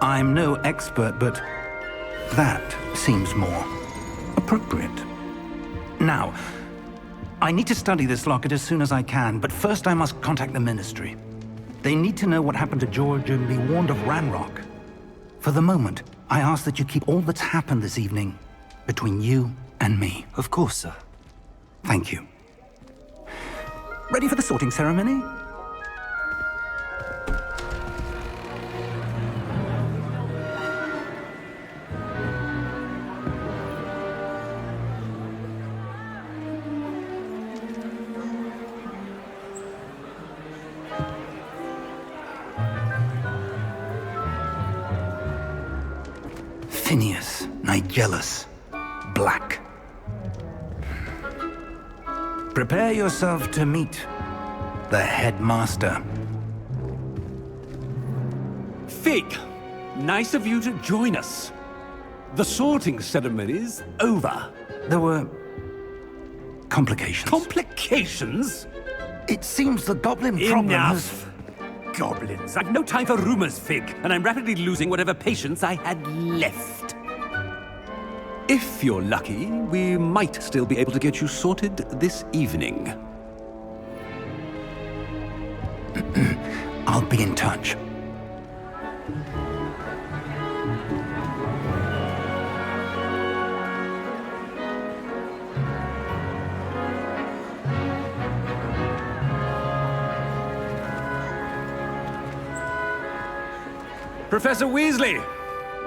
I'm no expert, but that seems more appropriate. Now, I need to study this locket as soon as I can, but first I must contact the Ministry. They need to know what happened to George and be warned of Ranrock. For the moment, I ask that you keep all that's happened this evening between you and me. Of course, sir. Thank you. Ready for the sorting ceremony? Phineas, Nigellus, Black. Prepare yourself to meet the headmaster. Fig, nice of you to join us. The sorting ceremony's over. There were complications. Complications? It seems the goblin problem has... Enough! Goblins. I've no time for rumors, Fig, and I'm rapidly losing whatever patience I had left. If you're lucky, we might still be able to get you sorted this evening. I'll be in touch. Professor Weasley,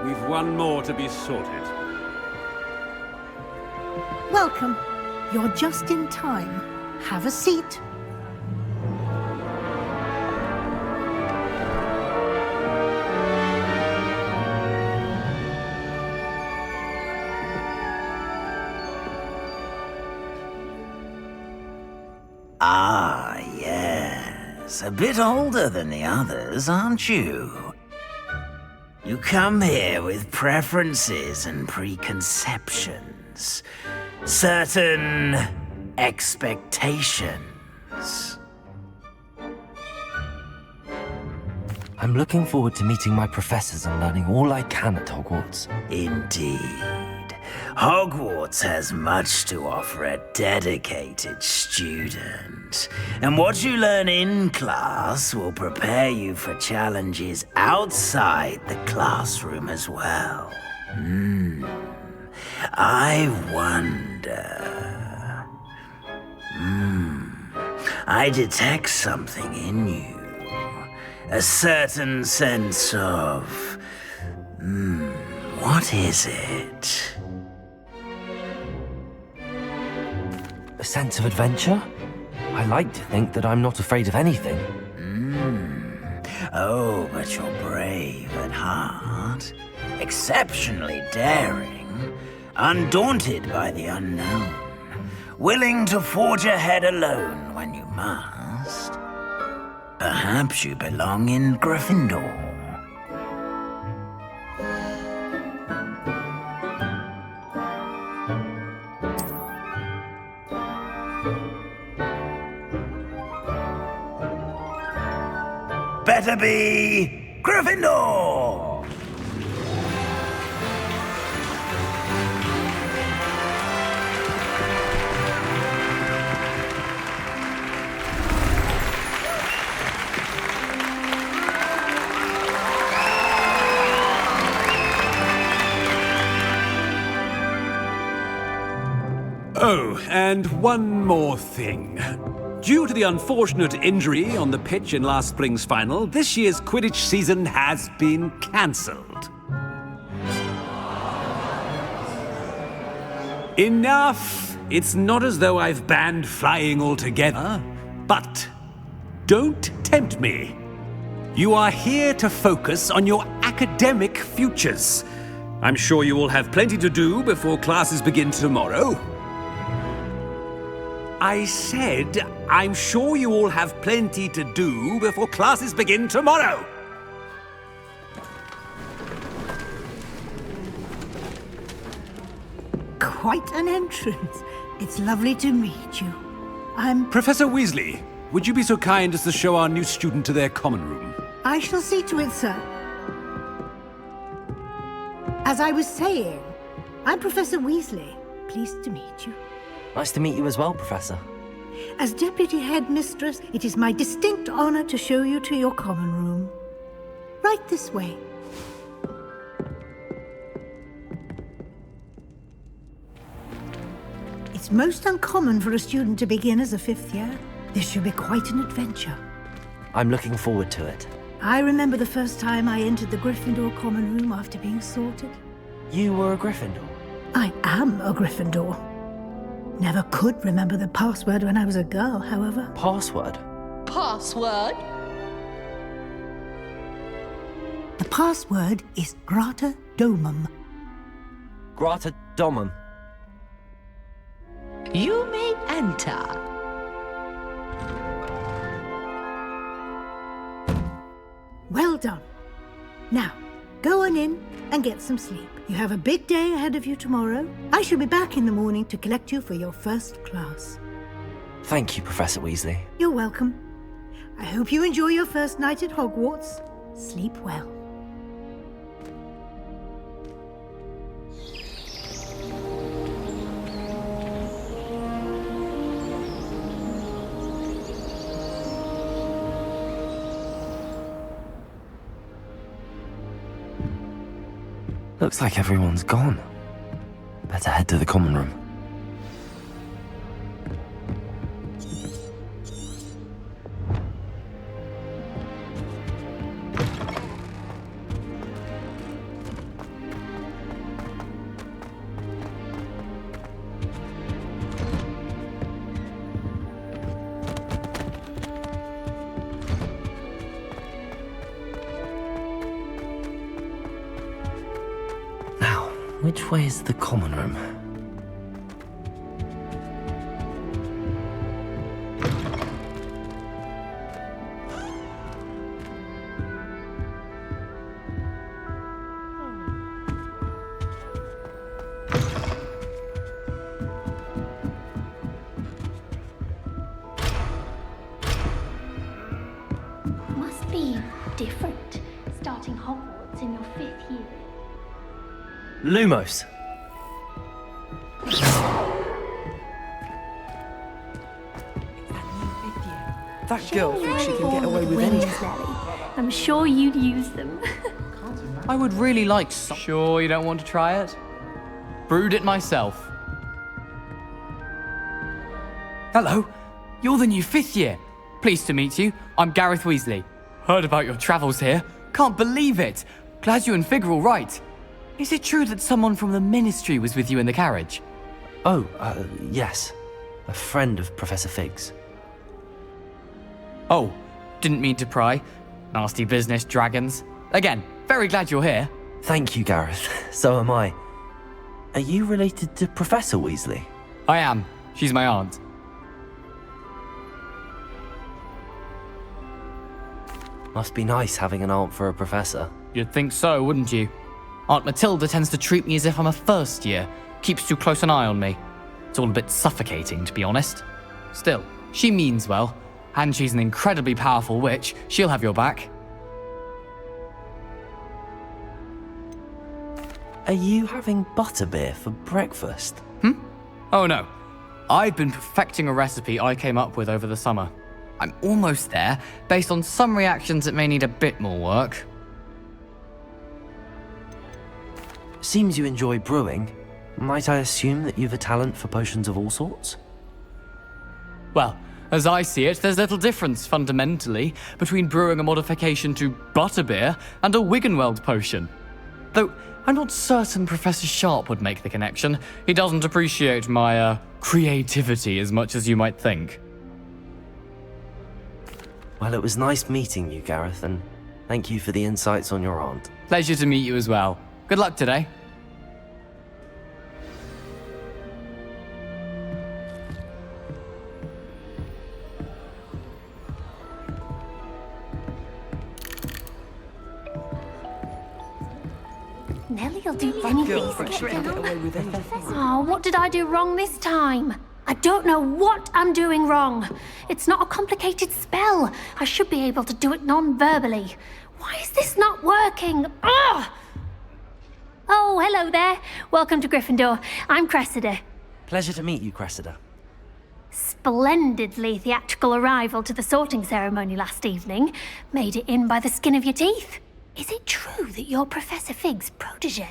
we've one more to be sorted. Welcome. You're just in time. Have a seat. Ah, yes. A bit older than the others, aren't you? You come here with preferences and preconceptions. Certain expectations. I'm looking forward to meeting my professors and learning all I can at Hogwarts. Indeed. Hogwarts has much to offer a dedicated student. And what you learn in class will prepare you for challenges outside the classroom as well. I wonder... I detect something in you. A certain sense of... what is it? A sense of adventure? I like to think that I'm not afraid of anything. Oh, but you're brave at heart. Exceptionally daring. Undaunted by the unknown. Willing to forge ahead alone when you must. Perhaps you belong in Gryffindor. Better be Gryffindor! Oh, and one more thing. Due to the unfortunate injury on the pitch in last spring's final, this year's Quidditch season has been cancelled. Enough! It's not as though I've banned flying altogether, but don't tempt me. You are here to focus on your academic futures. I'm sure you will have plenty to do before classes begin tomorrow. I said, I'm sure you all have plenty to do before classes begin tomorrow. Quite an entrance. It's lovely to meet you. Professor Weasley, would you be so kind as to show our new student to their common room? I shall see to it, sir. As I was saying, I'm Professor Weasley. Pleased to meet you. Nice to meet you as well, Professor. As Deputy Headmistress, it is my distinct honor to show you to your common room. Right this way. It's most uncommon for a student to begin as a 5th year. This should be quite an adventure. I'm looking forward to it. I remember the first time I entered the Gryffindor common room after being sorted. You were a Gryffindor? I am a Gryffindor. Never could remember the password when I was a girl, however. Password? Password? The password is Grata Domum. Grata Domum. You may enter. Well done. Now, go on in and get some sleep. You have a big day ahead of you tomorrow. I shall be back in the morning to collect you for your first class. Thank you, Professor Weasley. You're welcome. I hope you enjoy your first night at Hogwarts. Sleep well. Looks like everyone's gone. Better head to the common room. Which way is the common room? Must be different, starting Hogwarts in your 5th year. Lumos! That girl thinks she can get away with anything. I'm sure you'd use them. I would really like some. Sure you don't want to try it? Brewed it myself. Hello, you're the new 5th year. Pleased to meet you. I'm Gareth Weasley. Heard about your travels here. Can't believe it. Glad you and Fig are all right. Is it true that someone from the Ministry was with you in the carriage? Oh, yes. A friend of Professor Fig's. Oh, didn't mean to pry. Nasty business, dragons. Again, very glad you're here. Thank you, Gareth. So am I. Are you related to Professor Weasley? I am. She's my aunt. Must be nice having an aunt for a professor. You'd think so, wouldn't you? Aunt Matilda tends to treat me as if I'm a 1st year. Keeps too close an eye on me. It's all a bit suffocating, to be honest. Still, she means well. And she's an incredibly powerful witch. She'll have your back. Are you having butterbeer for breakfast? Oh no. I've been perfecting a recipe I came up with over the summer. I'm almost there. Based on some reactions, it may need a bit more work. Seems you enjoy brewing. Might I assume that you've a talent for potions of all sorts? Well, as I see it, there's little difference, fundamentally, between brewing a modification to butterbeer and a Wiggenweld potion. Though, I'm not certain Professor Sharp would make the connection. He doesn't appreciate my, creativity as much as you might think. Well, it was nice meeting you, Gareth, and thank you for the insights on your aunt. Pleasure to meet you as well. Good luck today. Nellie'll do anything to get away with anything. Oh, what did I do wrong this time? I don't know what I'm doing wrong. It's not a complicated spell. I should be able to do it non-verbally. Why is this not working? Ugh! Oh, hello there. Welcome to Gryffindor. I'm Cressida. Pleasure to meet you, Cressida. Splendidly theatrical arrival to the sorting ceremony last evening. Made it in by the skin of your teeth. Is it true that you're Professor Fig's protege?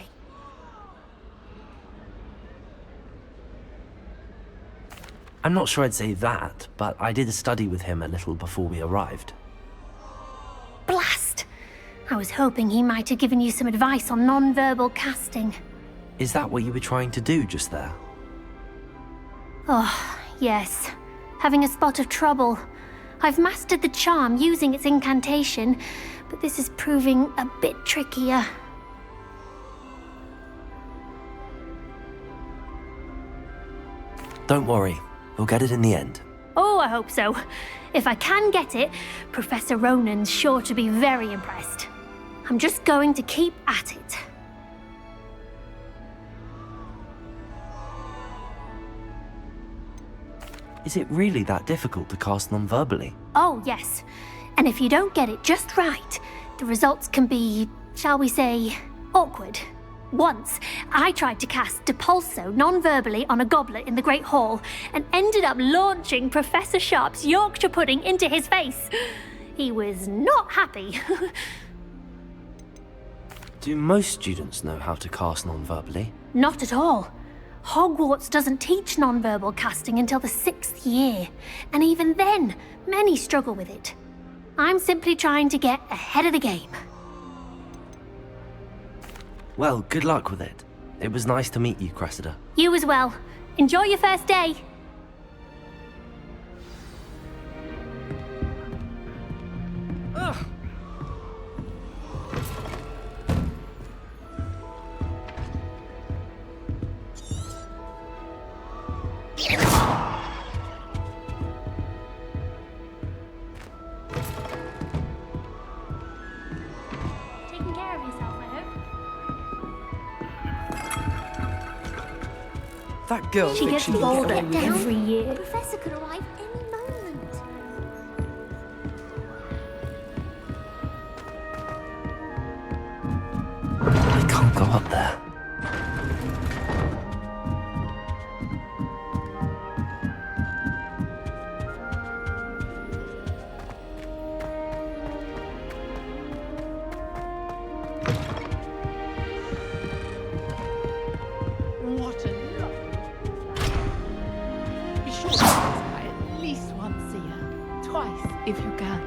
I'm not sure I'd say that, but I did study with him a little before we arrived. Blast! I was hoping he might have given you some advice on non-verbal casting. Is that what you were trying to do just there? Oh, yes. Having a spot of trouble. I've mastered the charm using its incantation, but this is proving a bit trickier. Don't worry, we'll get it in the end. Oh, I hope so. If I can get it, Professor Ronan's sure to be very impressed. I'm just going to keep at it. Is it really that difficult to cast non-verbally? Oh, yes. And if you don't get it just right, the results can be, shall we say, awkward. Once, I tried to cast Depulso non-verbally on a goblet in the Great Hall and ended up launching Professor Sharp's Yorkshire pudding into his face. He was not happy. Do most students know how to cast non-verbally? Not at all. Hogwarts doesn't teach non-verbal casting until the 6th year, and even then, many struggle with it. I'm simply trying to get ahead of the game. Well, good luck with it. It was nice to meet you, Cressida. You as well. Enjoy your first day. Taking care of yourself, I hope. That girl She thinks gets she bolder can get away with every year. Professor could arrive any moment. I can't go up there. What a look. Be sure to pass by at least once a year. Twice, if you can.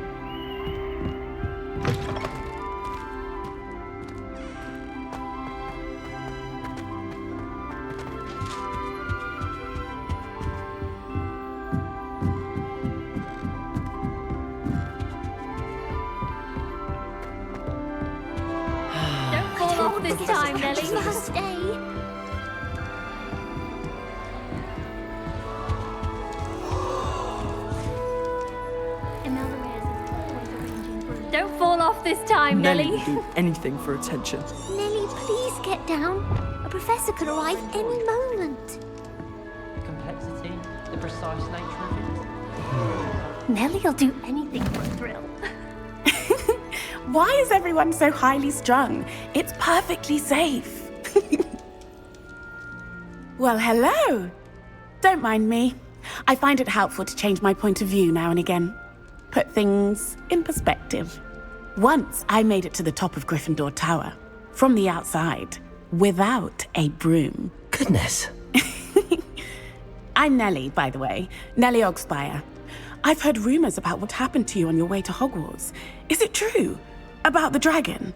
Don't fall off this time, Nellie. First day. Imelda Reyes is always arranging for- Don't fall off this time, Nellie Nellie. will do anything for attention. Nellie, please get down. A professor could arrive any moment. Complexity, the precise nature of it. Nellie'll do anything for a thrill. Why is everyone so highly strung? It's perfectly safe. Well, hello. Don't mind me. I find it helpful to change my point of view now and again. Put things in perspective. Once I made it to the top of Gryffindor Tower, from the outside, without a broom. Goodness. I'm Nellie, by the way. Nellie Ogspire. I've heard rumors about what happened to you on your way to Hogwarts. Is it true? About the dragon?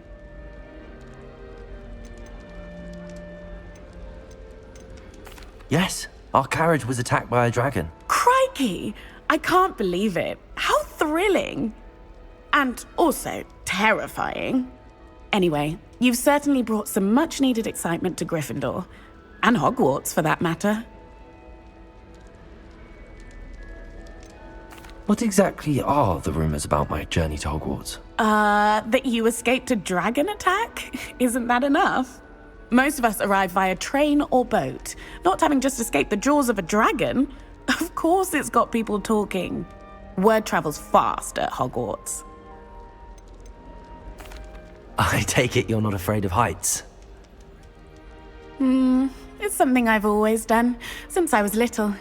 Yes, our carriage was attacked by a dragon. Crikey! I can't believe it. How thrilling! And also terrifying. Anyway, you've certainly brought some much-needed excitement to Gryffindor. And Hogwarts, for that matter. What exactly are the rumors about my journey to Hogwarts? That you escaped a dragon attack? Isn't that enough? Most of us arrive via train or boat, not having just escaped the jaws of a dragon. Of course it's got people talking. Word travels fast at Hogwarts. I take it you're not afraid of heights. It's something I've always done, since I was little.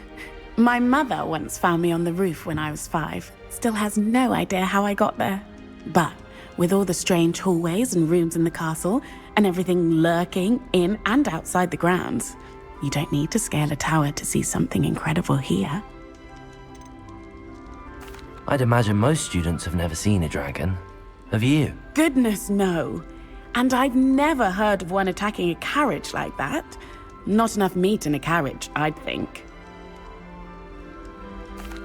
My mother once found me on the roof when I was 5. Still has no idea how I got there. But with all the strange hallways and rooms in the castle, and everything lurking in and outside the grounds, you don't need to scale a tower to see something incredible here. I'd imagine most students have never seen a dragon. Have you? Goodness, no. And I've never heard of one attacking a carriage like that. Not enough meat in a carriage, I'd think.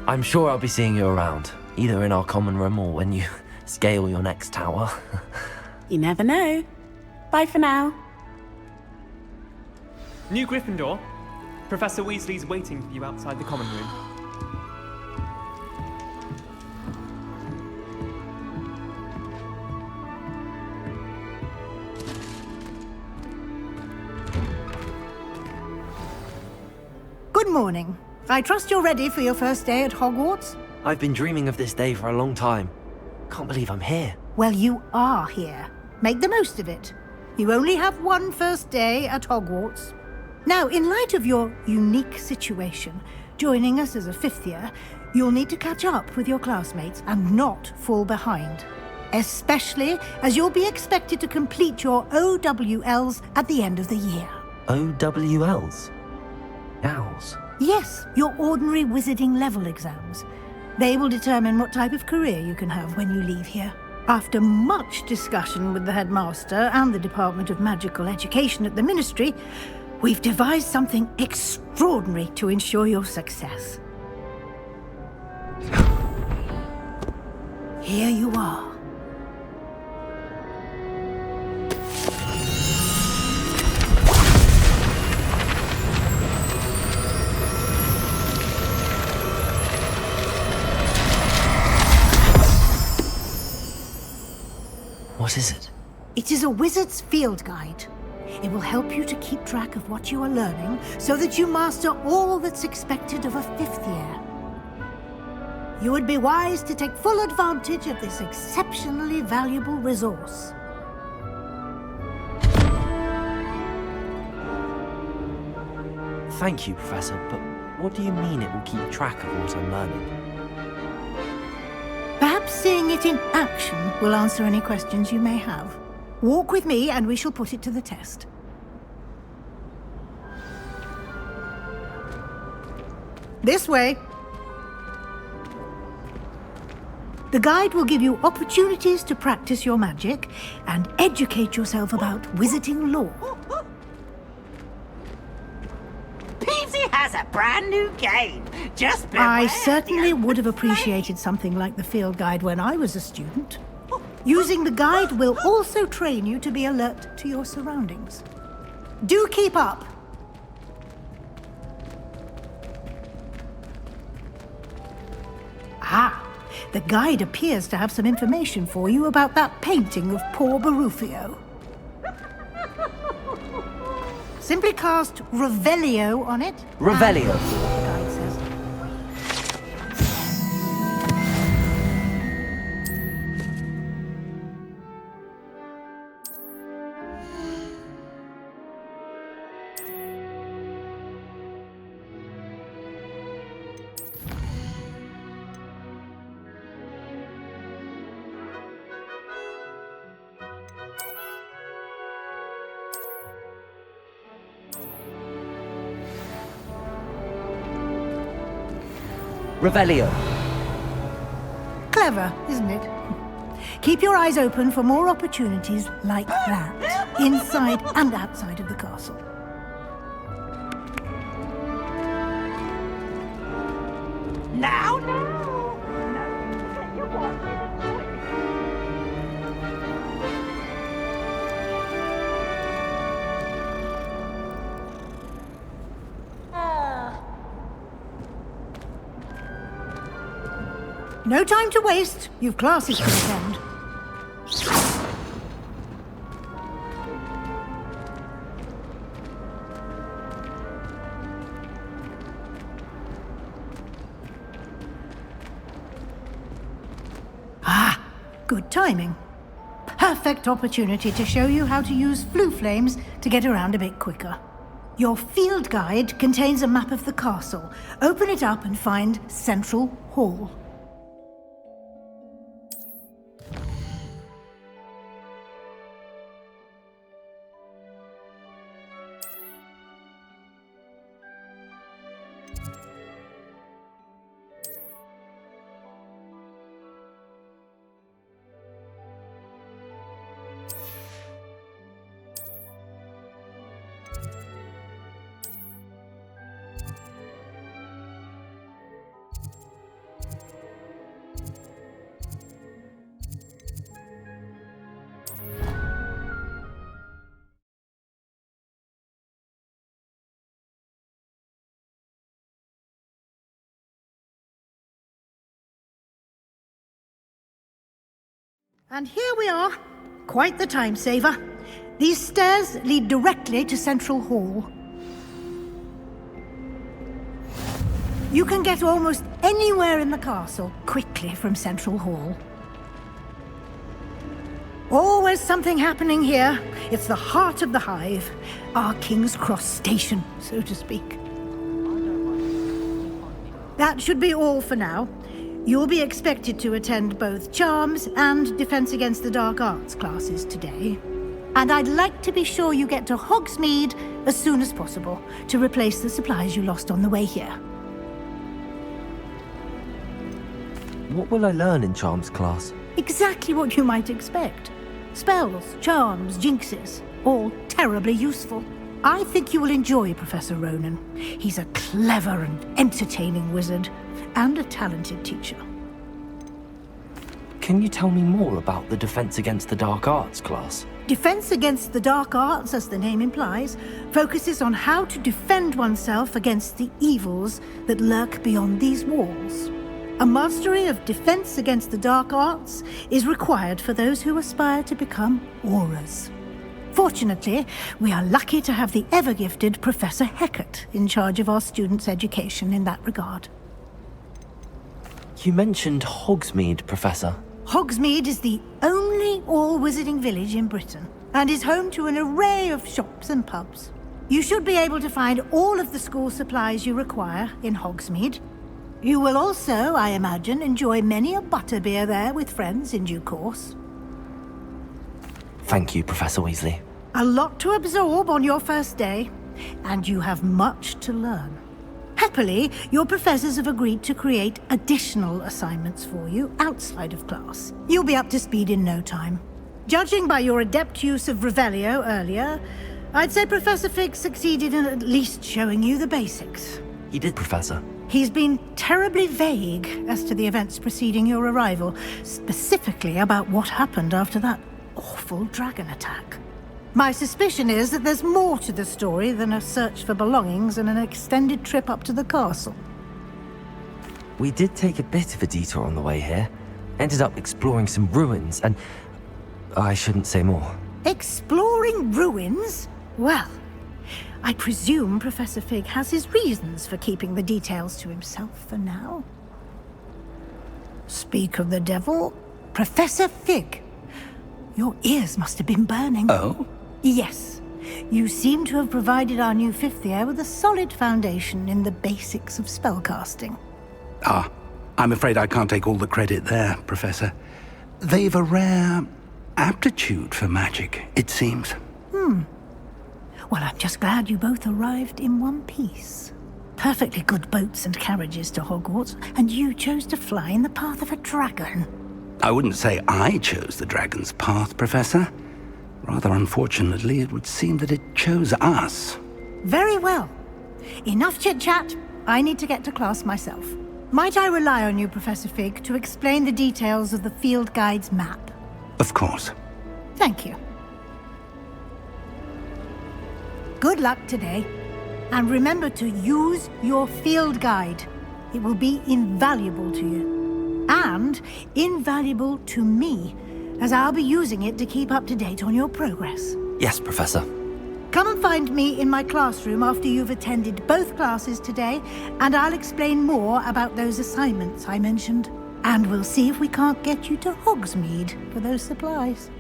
I'm sure I'll be seeing you around, either in our common room or when you scale your next tower. You never know. Bye for now. New Gryffindor. Professor Weasley's waiting for you outside the common room. Good morning. I trust you're ready for your first day at Hogwarts? I've been dreaming of this day for a long time. Can't believe I'm here. Well, you are here. Make the most of it. You only have one first day at Hogwarts. Now, in light of your unique situation, joining us as a 5th year, you'll need to catch up with your classmates and not fall behind. Especially as you'll be expected to complete your OWLs at the end of the year. OWLs? Owls? Yes, your ordinary wizarding level exams. They will determine what type of career you can have when you leave here. After much discussion with the headmaster and the Department of Magical Education at the Ministry, we've devised something extraordinary to ensure your success. Here you are. What is it? It is a wizard's field guide. It will help you to keep track of what you are learning so that you master all that's expected of a 5th year. You would be wise to take full advantage of this exceptionally valuable resource. Thank you, Professor, but what do you mean it will keep track of what I'm learning? Perhaps seeing it in action will answer any questions you may have. Walk with me and we shall put it to the test. This way. The guide will give you opportunities to practice your magic and educate yourself about wizarding lore. Peevesy has a brand new game. Just beware. I certainly would have appreciated something like the field guide when I was a student. Using the guide will also train you to be alert to your surroundings. Do keep up. Ah, the guide appears to have some information for you about that painting of poor Barufio. Simply cast Revelio on it. Revelio? The guide says. Revelio. Clever, isn't it? Keep your eyes open for more opportunities like that, inside and outside of the castle. Now, No time to waste. You've classes to attend. Ah, good timing. Perfect opportunity to show you how to use flue flames to get around a bit quicker. Your field guide contains a map of the castle. Open it up and find Central Hall. And here we are. Quite the time saver. These stairs lead directly to Central Hall. You can get almost anywhere in the castle quickly from Central Hall. Always something happening here. It's the heart of the hive. Our King's Cross station, so to speak. That should be all for now. You'll be expected to attend both Charms and Defense Against the Dark Arts classes today. And I'd like to be sure you get to Hogsmeade as soon as possible to replace the supplies you lost on the way here. What will I learn in Charms class? Exactly what you might expect. Spells, charms, jinxes, all terribly useful. I think you will enjoy Professor Ronan. He's a clever and entertaining wizard, and a talented teacher. Can you tell me more about the Defense Against the Dark Arts class? Defense Against the Dark Arts, as the name implies, focuses on how to defend oneself against the evils that lurk beyond these walls. A mastery of Defense Against the Dark Arts is required for those who aspire to become Auras. Fortunately, we are lucky to have the ever-gifted Professor Hecat in charge of our students' education in that regard. You mentioned Hogsmeade, Professor. Hogsmeade is the only all-wizarding village in Britain, and is home to an array of shops and pubs. You should be able to find all of the school supplies you require in Hogsmeade. You will also, I imagine, enjoy many a butterbeer there with friends in due course. Thank you, Professor Weasley. A lot to absorb on your first day, and you have much to learn. Happily, your professors have agreed to create additional assignments for you outside of class. You'll be up to speed in no time. Judging by your adept use of Revelio earlier, I'd say Professor Fig succeeded in at least showing you the basics. He did, Professor. He's been terribly vague as to the events preceding your arrival, specifically about what happened after that awful dragon attack. My suspicion is that there's more to the story than a search for belongings and an extended trip up to the castle. We did take a bit of a detour on the way here. Ended up exploring some ruins, and I shouldn't say more. Exploring ruins? Well, I presume Professor Fig has his reasons for keeping the details to himself for now. Speak of the devil, Professor Fig. Your ears must have been burning. Oh? Yes. You seem to have provided our new fifth year with a solid foundation in the basics of spellcasting. Ah, I'm afraid I can't take all the credit there, Professor. They've a rare aptitude for magic, it seems. Well, I'm just glad you both arrived in one piece. Perfectly good boats and carriages to Hogwarts, and you chose to fly in the path of a dragon. I wouldn't say I chose the dragon's path, Professor. Rather unfortunately, it would seem that it chose us. Very well. Enough chit-chat. I need to get to class myself. Might I rely on you, Professor Fig, to explain the details of the field guide's map? Of course. Thank you. Good luck today. And remember to use your field guide. It will be invaluable to you. And invaluable to me, as I'll be using it to keep up to date on your progress. Yes, Professor. Come and find me in my classroom after you've attended both classes today, and I'll explain more about those assignments I mentioned. And we'll see if we can't get you to Hogsmeade for those supplies.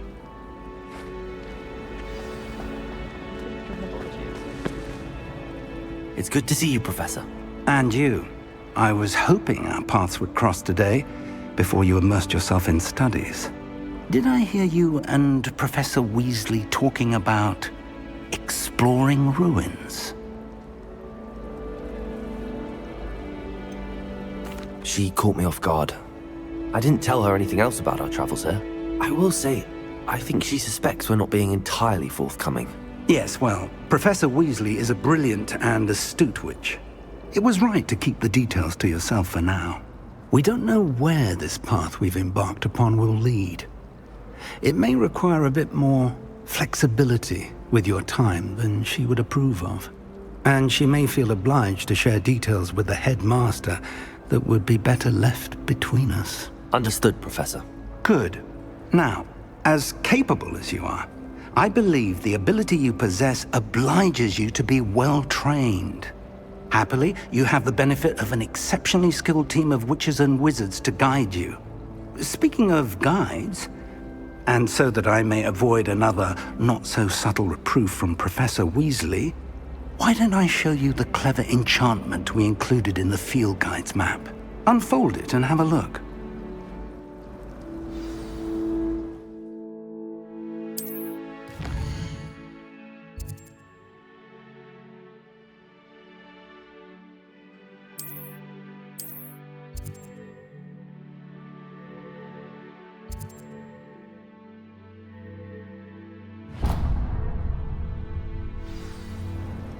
It's good to see you, Professor. And you. I was hoping our paths would cross today, before you immersed yourself in studies. Did I hear you and Professor Weasley talking about exploring ruins? She caught me off guard. I didn't tell her anything else about our travels here. I will say, I think she suspects we're not being entirely forthcoming. Yes, well, Professor Weasley is a brilliant and astute witch. It was right to keep the details to yourself for now. We don't know where this path we've embarked upon will lead. It may require a bit more flexibility with your time than she would approve of. And she may feel obliged to share details with the headmaster that would be better left between us. Understood, Professor. Good. Now, as capable as you are, I believe the ability you possess obliges you to be well-trained. Happily, you have the benefit of an exceptionally skilled team of witches and wizards to guide you. Speaking of guides, and so that I may avoid another not-so-subtle reproof from Professor Weasley, why don't I show you the clever enchantment we included in the field guide's map? Unfold it and have a look.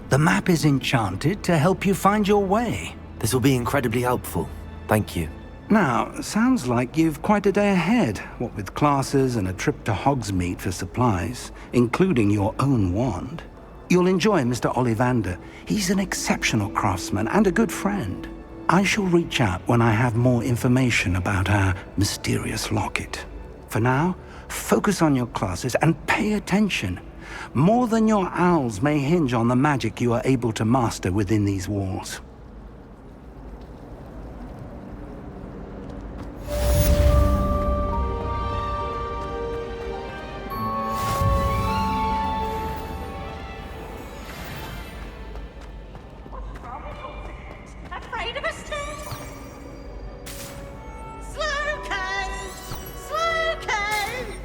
The map is enchanted to help you find your way. This will be incredibly helpful. Thank you. Now, sounds like you've quite a day ahead, what with classes and a trip to Hogsmeade for supplies, including your own wand. You'll enjoy Mr. Ollivander. He's an exceptional craftsman and a good friend. I shall reach out when I have more information about our mysterious locket. For now, focus on your classes and pay attention. More than your owls may hinge on the magic you are able to master within these walls. Afraid of a stick? Slow cage! Slow cage!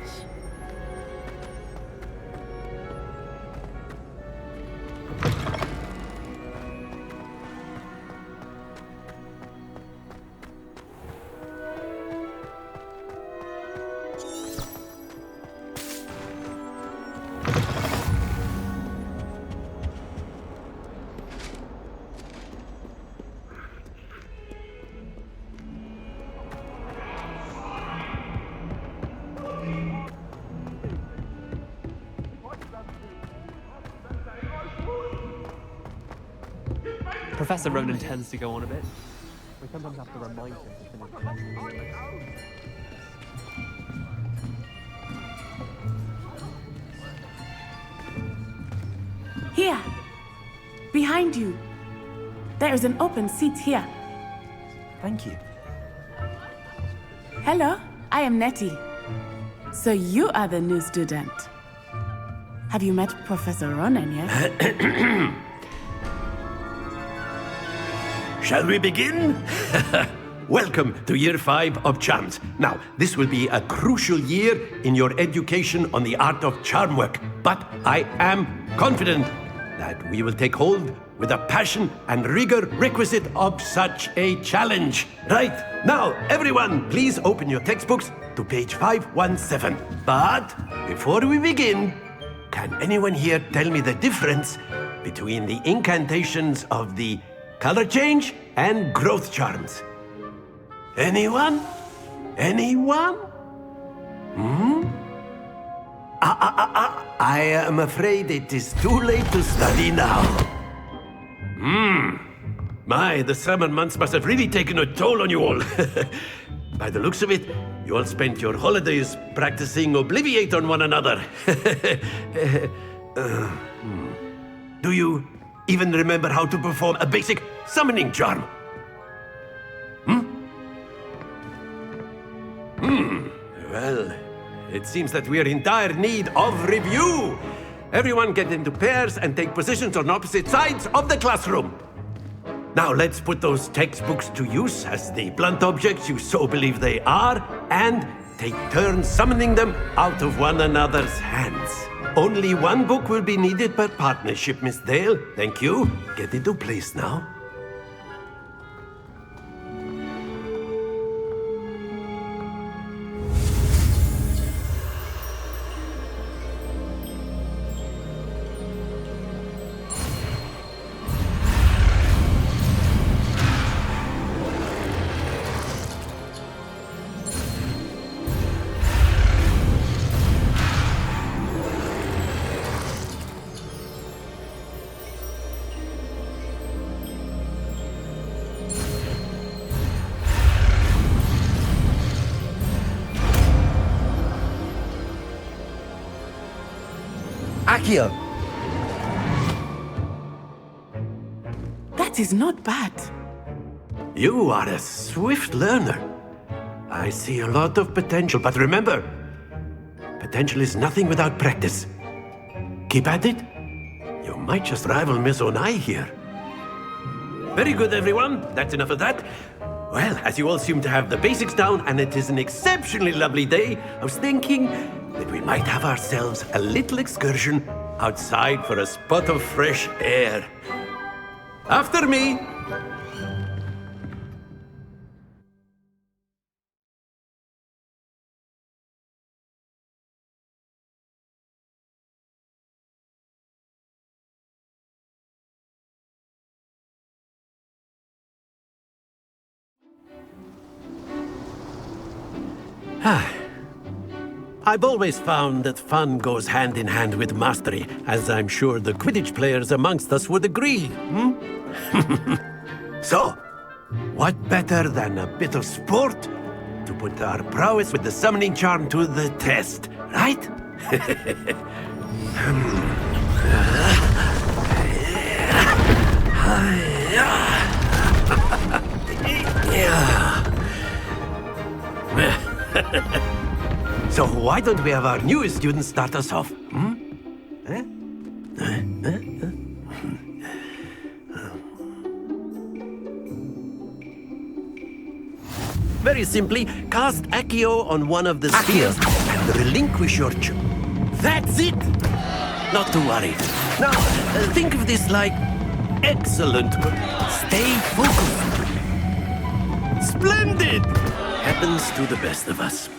Professor Ronan tends to go on a bit. We sometimes have to remind him to finish. Here! Behind you! There is an open seat here. Thank you. Hello, I am Nettie. So you are the new student. Have you met Professor Ronan yet? Shall we begin? Welcome to Year 5 of Charms. Now, this will be a crucial year in your education on the art of charm work, but I am confident that we will take hold with the passion and rigor requisite of such a challenge. Right, now, everyone, please open your textbooks to page 517. But before we begin, can anyone here tell me the difference between the incantations of the color change and growth charms? Anyone? Anyone? I am afraid it is too late to study now. My, the summer months must have really taken a toll on you all. By the looks of it, you all spent your holidays practicing Obliviate on one another. Do you even remember how to perform a basic summoning charm? Well, it seems that we are in dire need of review. Everyone get into pairs and take positions on opposite sides of the classroom. Now let's put those textbooks to use as the blunt objects you so believe they are, and take turns summoning them out of one another's hands. Only one book will be needed per partnership, Miss Dale. Thank you. Get into place now. Accio! That is not bad. You are a swift learner. I see a lot of potential, but remember, potential is nothing without practice. Keep at it. You might just rival Miss Onai here. Very good, everyone. That's enough of that. Well, as you all seem to have the basics down, and it is an exceptionally lovely day, I was thinking that we might have ourselves a little excursion outside for a spot of fresh air. After me! I've always found that fun goes hand in hand with mastery, as I'm sure the Quidditch players amongst us would agree. So, what better than a bit of sport to put our prowess with the summoning charm to the test, right? So why don't we have our newest student start us off? Very simply, cast Accio on one of the spheres and relinquish your That's it! Not to worry. Now, think of this like excellent, but stay focused. Splendid! Happens to the best of us.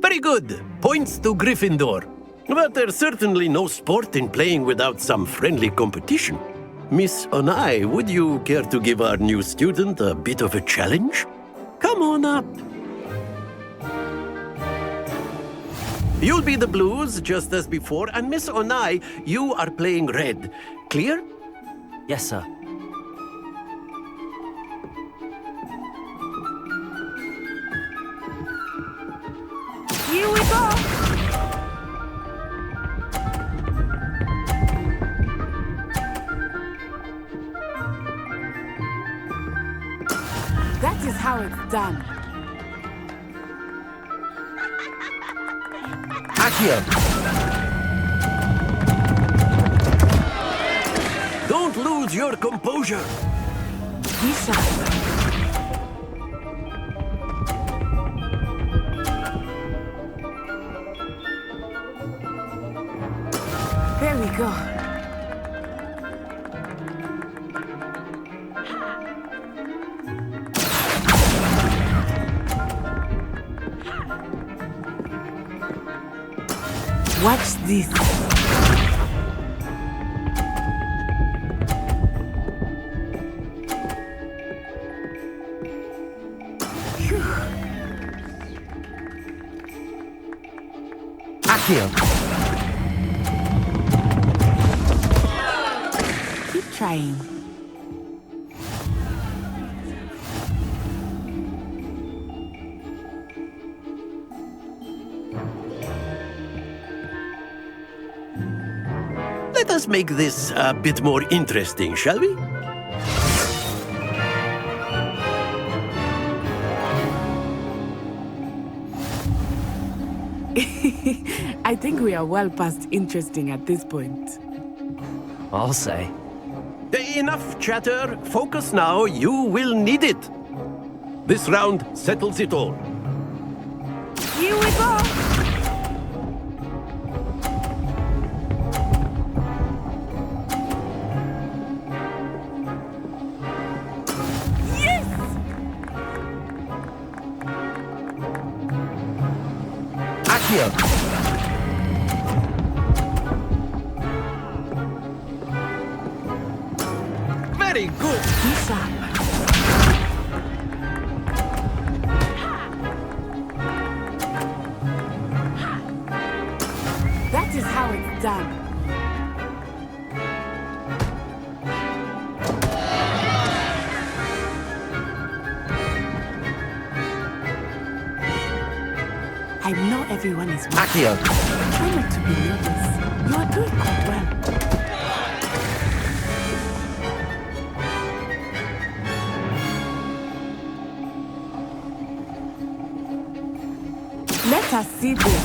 Very good. Points to Gryffindor. But there's certainly no sport in playing without some friendly competition. Miss Onai, would you care to give our new student a bit of a challenge? Come on up. You'll be the blues, just as before, and Miss Onai, you are playing red. Clear? Yes, sir. Here we go! That is how it's done. Accio! Don't lose your composure. Be sharp. There we go. Watch this. Accio! Keep trying. Let us make this a bit more interesting, shall we? I think we are well past interesting at this point. I'll say. Enough chatter. Focus now. You will need it. This round settles it all. Here we go! Yes! Accio! Very good. He's up. That is how it's done. I know everyone is watching. Accio! Try not to be nervous. You are doing quite well. Let us see this.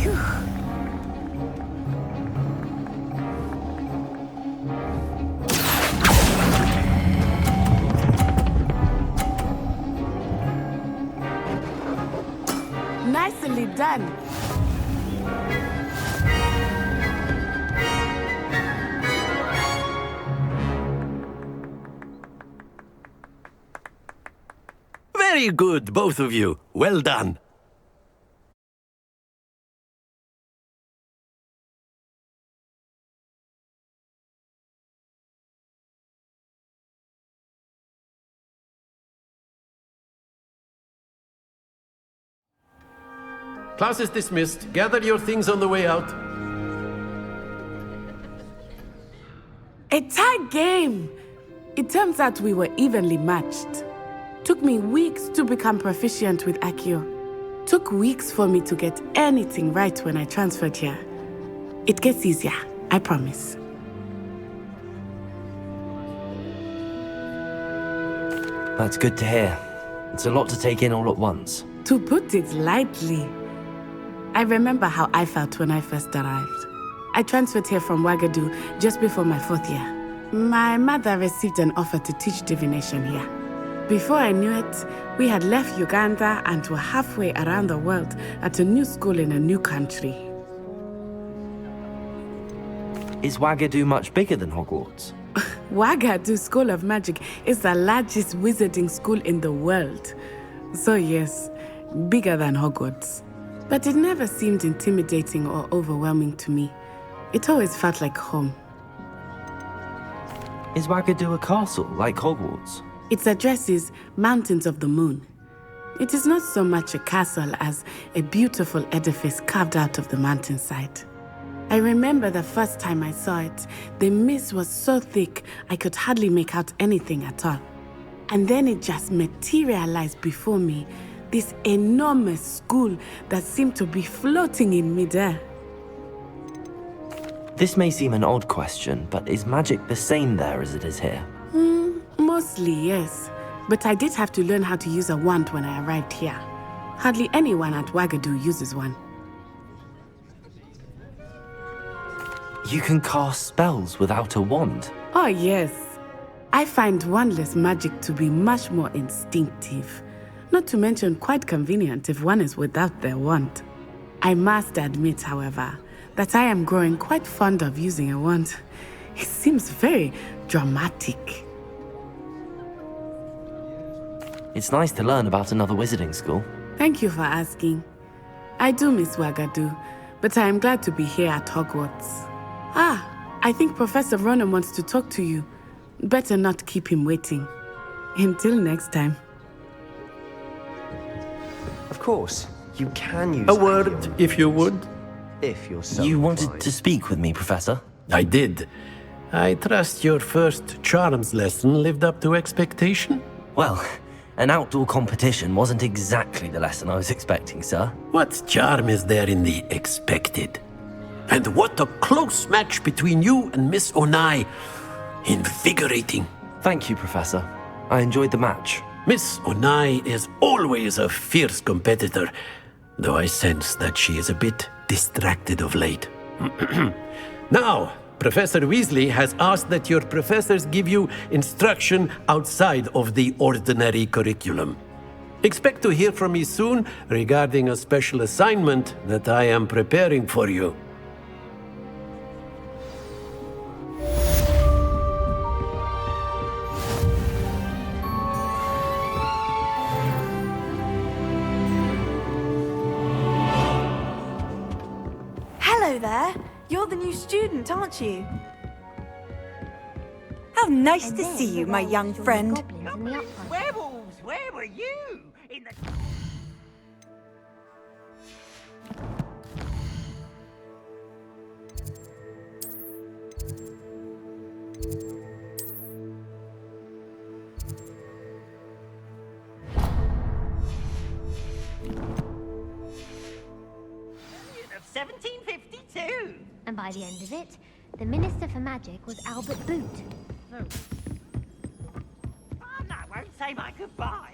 Phew. Nicely done. Very good, both of you. Well done. Class is dismissed. Gather your things on the way out. A tight game. It turns out we were evenly matched. Took me weeks to become proficient with Accio. Took weeks for me to get anything right when I transferred here. It gets easier, I promise. That's good to hear. It's a lot to take in all at once. To put it lightly, I remember how I felt when I first arrived. I transferred here from Ouagadougou just before my 4th year. My mother received an offer to teach divination here. Before I knew it, we had left Uganda and were halfway around the world at a new school in a new country. Is Ouagadougou much bigger than Hogwarts? Ouagadougou School of Magic is the largest wizarding school in the world. So yes, bigger than Hogwarts. But it never seemed intimidating or overwhelming to me. It always felt like home. Is Ouagadougou a castle, like Hogwarts? Its address is Mountains of the Moon. It is not so much a castle as a beautiful edifice carved out of the mountainside. I remember the first time I saw it, the mist was so thick I could hardly make out anything at all. And then it just materialized before me, this enormous school that seemed to be floating in midair. This may seem an odd question, but is magic the same there as it is here? Mostly, yes. But I did have to learn how to use a wand when I arrived here. Hardly anyone at Ouagadougou uses one. You can cast spells without a wand? Oh, yes. I find wandless magic to be much more instinctive. Not to mention quite convenient if one is without their wand. I must admit, however, that I am growing quite fond of using a wand. It seems very dramatic. It's nice to learn about another wizarding school. Thank you for asking. I do miss Ouagadougou, but I am glad to be here at Hogwarts. I think Professor Ronan wants to talk to you. Better not keep him waiting. Until next time. Of course, you can use A word, if you would. If you're so You wanted to speak with me, Professor? I did. I trust your first charms lesson lived up to expectation? Well, an outdoor competition wasn't exactly the lesson I was expecting, sir. What charm is there in the expected? And what a close match between you and Miss Onai. Invigorating. Thank you, Professor. I enjoyed the match. Miss Onai is always a fierce competitor, though I sense that she is a bit distracted of late. Now, Professor Weasley has asked that your professors give you instruction outside of the ordinary curriculum. Expect to hear from me soon regarding a special assignment that I am preparing for you. Hello there. You're the new student, aren't you? How nice to see you, my young friend. Werewolves, where were you? In the... of 1752. And by the end of it, the Minister for Magic was Albert Boot. Oh, no, I won't say my goodbyes.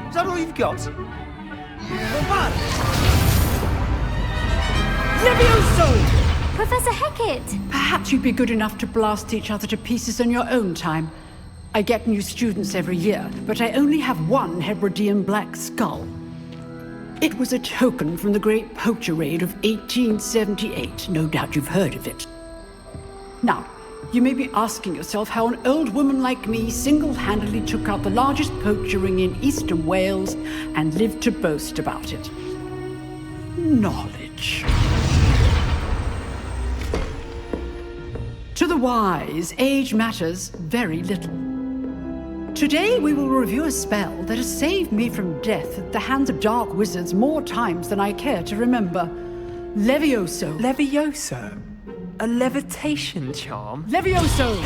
Is that all you've got? Levioso! Professor Hecat! Perhaps you'd be good enough to blast each other to pieces in your own time. I get new students every year, but I only have one Hebridean black skull. It was a token from the Great Poacher Raid of 1878. No doubt you've heard of it. Now, you may be asking yourself how an old woman like me single-handedly took out the largest poacher ring in eastern Wales and lived to boast about it. Knowledge. To the wise, age matters very little. Today we will review a spell that has saved me from death at the hands of dark wizards more times than I care to remember. Levioso. Levioso? A levitation charm? Levioso!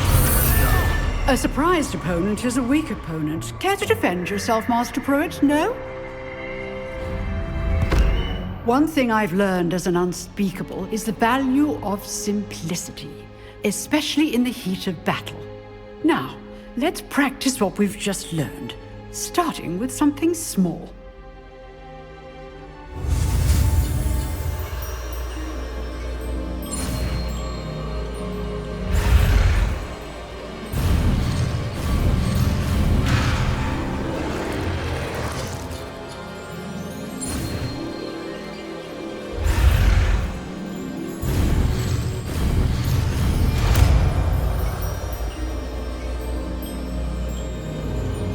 A surprised opponent is a weak opponent. Care to defend yourself, Master Pruitt? No? One thing I've learned as an unspeakable is the value of simplicity, especially in the heat of battle. Now, let's practice what we've just learned, starting with something small.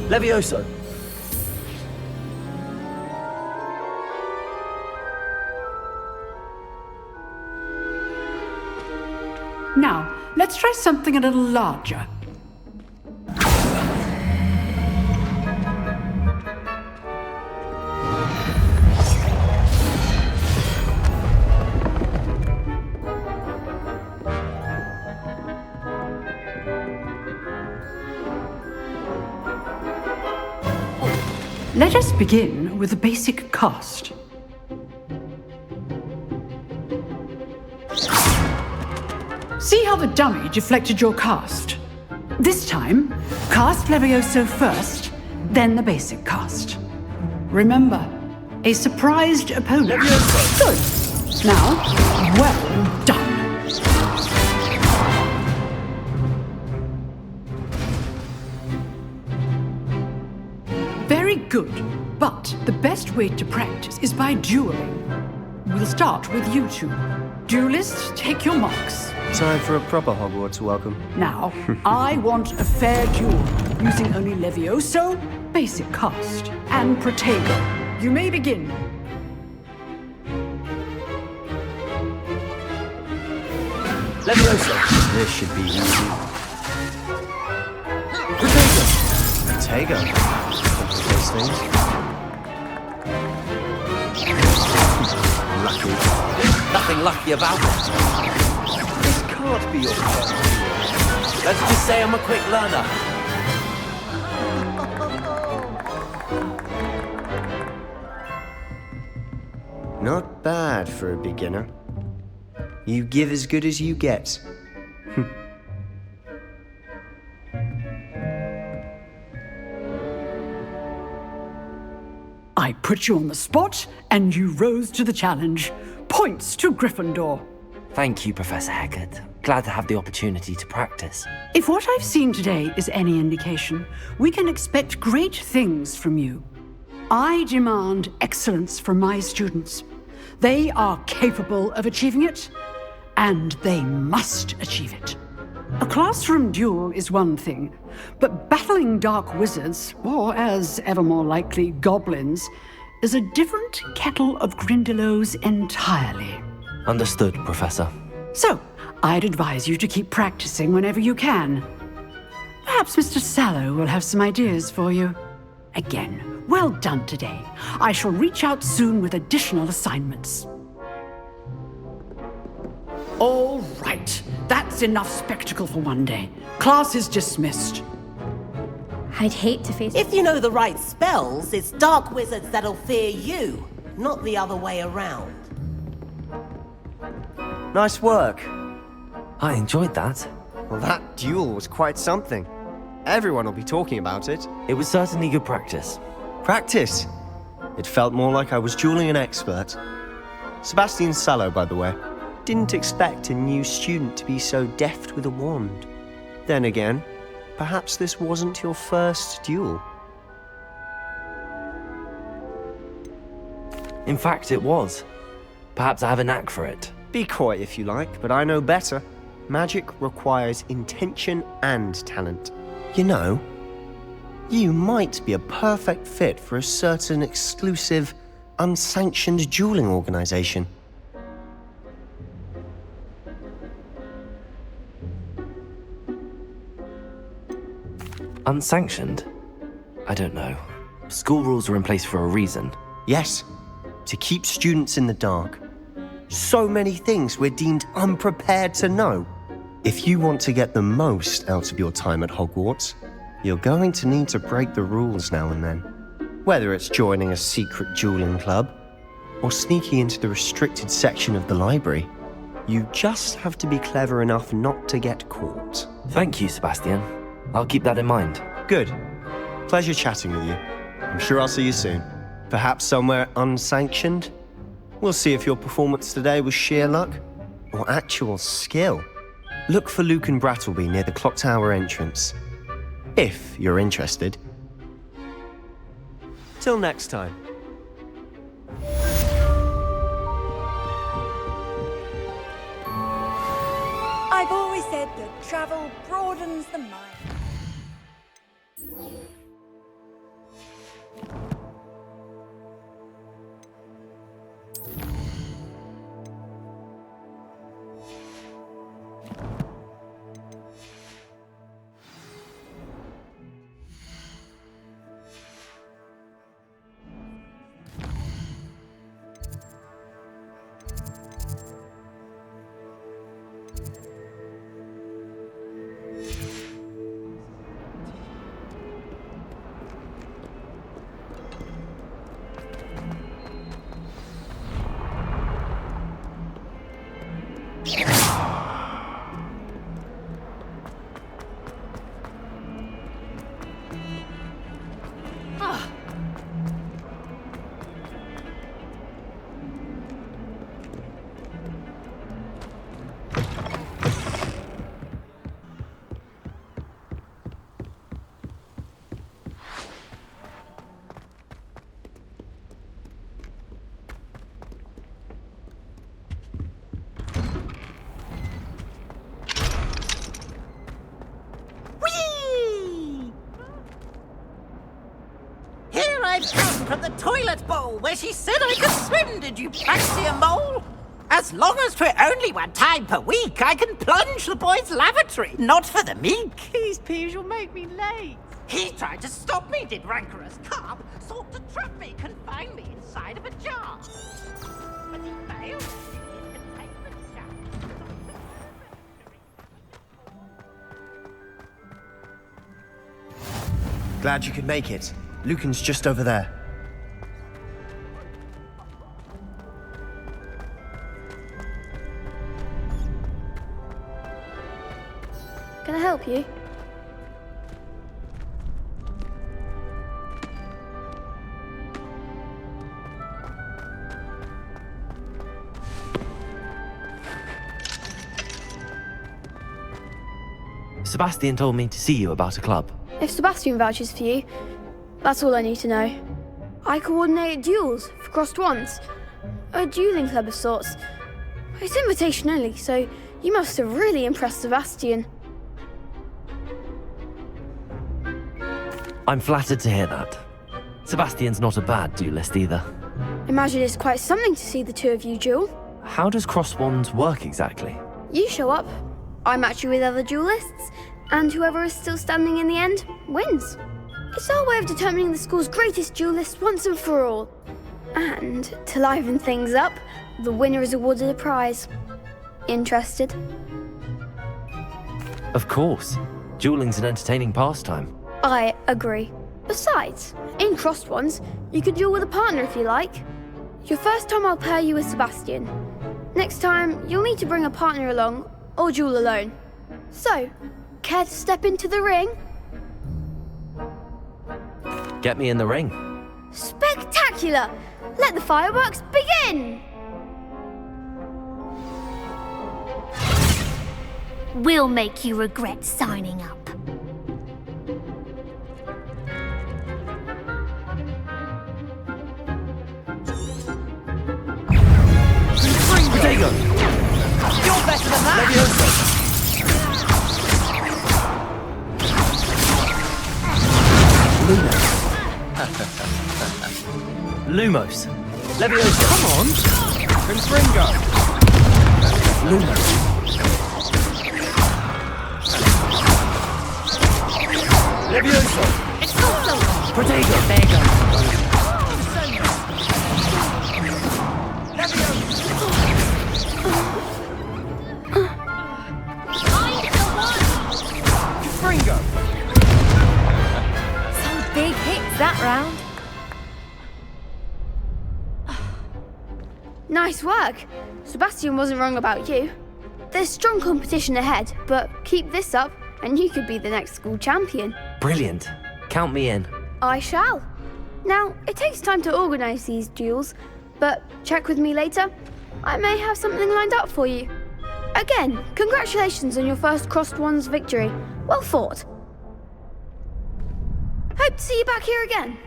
Levioso. Now, let's try something a little larger. Let us begin with the basic cast. See how the dummy deflected your cast? This time, cast Levioso first, then the basic cast. Remember, a surprised opponent. Levioso. Good. Now, well done. Very good, but the best way to practice is by dueling. We'll start with you two. Duelists, take your marks. Time for a proper Hogwarts welcome. Now, I want a fair duel, using only Levioso, basic cast, and Protego. You may begin. Levioso. This should be easy. Protego. Protego. Those things. Lucky. Nothing lucky about it. This can't be your first. Let's just say I'm a quick learner. Not bad for a beginner. You give as good as you get. I put you on the spot, and you rose to the challenge. Points to Gryffindor. Thank you, Professor Hecat. Glad to have the opportunity to practice. If what I've seen today is any indication, we can expect great things from you. I demand excellence from my students. They are capable of achieving it, and they must achieve it. A classroom duel is one thing, but battling dark wizards, or as ever more likely, goblins, is a different kettle of Grindylows entirely. Understood, Professor. So, I'd advise you to keep practicing whenever you can. Perhaps Mr. Sallow will have some ideas for you. Again, well done today. I shall reach out soon with additional assignments. All right, that's enough spectacle for one day. Class is dismissed. I'd hate to face... If you know the right spells, it's dark wizards that'll fear you, not the other way around. Nice work. I enjoyed that. Well, that duel was quite something. Everyone will be talking about it. It was certainly good practice. Practice? It felt more like I was dueling an expert. Sebastian Sallow, by the way. Didn't expect a new student to be so deft with a wand. Then again, perhaps this wasn't your first duel. In fact, it was. Perhaps I have a knack for it. Be coy if you like, but I know better. Magic requires intention and talent. You know, you might be a perfect fit for a certain exclusive, unsanctioned dueling organization. Unsanctioned? I don't know. School rules are in place for a reason. Yes, to keep students in the dark. So many things we're deemed unprepared to know. If you want to get the most out of your time at Hogwarts, you're going to need to break the rules now and then. Whether it's joining a secret dueling club, or sneaking into the restricted section of the library, you just have to be clever enough not to get caught. Thank you, Sebastian. I'll keep that in mind. Good. Pleasure chatting with you. I'm sure I'll see you soon. Perhaps somewhere unsanctioned? We'll see if your performance today was sheer luck or actual skill. Look for Luke and Brattleby near the clock tower entrance. If you're interested. Till next time. I've always said that travel broadens the mind. I've come from the toilet bowl where she said I could swim, did you fancy a mole? As long as for only 1 time per week, I can plunge the boys' lavatory, not for the meek. Please, Piers, you'll make me late. He tried to stop me, did rancorous carp, sought to trap me, confine me inside of a jar. But he failed. Glad you could make it. Lucan's just over there. Can I help you? Sebastian told me to see you about a club. If Sebastian vouches for you, that's all I need to know. I coordinate duels for crossed wands. A dueling club of sorts. It's invitation only, so you must have really impressed Sebastian. I'm flattered to hear that. Sebastian's not a bad duelist either. Imagine it's quite something to see the two of you duel. How does cross wands work exactly? You show up, I match you with other duelists, and whoever is still standing in the end wins. It's our way of determining the school's greatest duelist once and for all. And to liven things up, the winner is awarded a prize. Interested? Of course. Dueling's an entertaining pastime. I agree. Besides, in crossed ones, you can duel with a partner if you like. Your first time I'll pair you with Sebastian. Next time, you'll need to bring a partner along, or duel alone. So, care to step into the ring? Get me in the ring. Spectacular! Let the fireworks begin! We'll make you regret signing up. Potato! You're better than that! Lumos. Leviosa. Come on! Confringo! Lumos. Leviosa! It's not so long! Protego. Leviosa! Fringo! Some big hits that round. Nice work. Sebastian wasn't wrong about you. There's strong competition ahead, but keep this up and you could be the next school champion. Brilliant. Count me in. I shall. Now, it takes time to organise these duels, but check with me later. I may have something lined up for you. Again, congratulations on your first crossed wands victory. Well fought. Hope to see you back here again.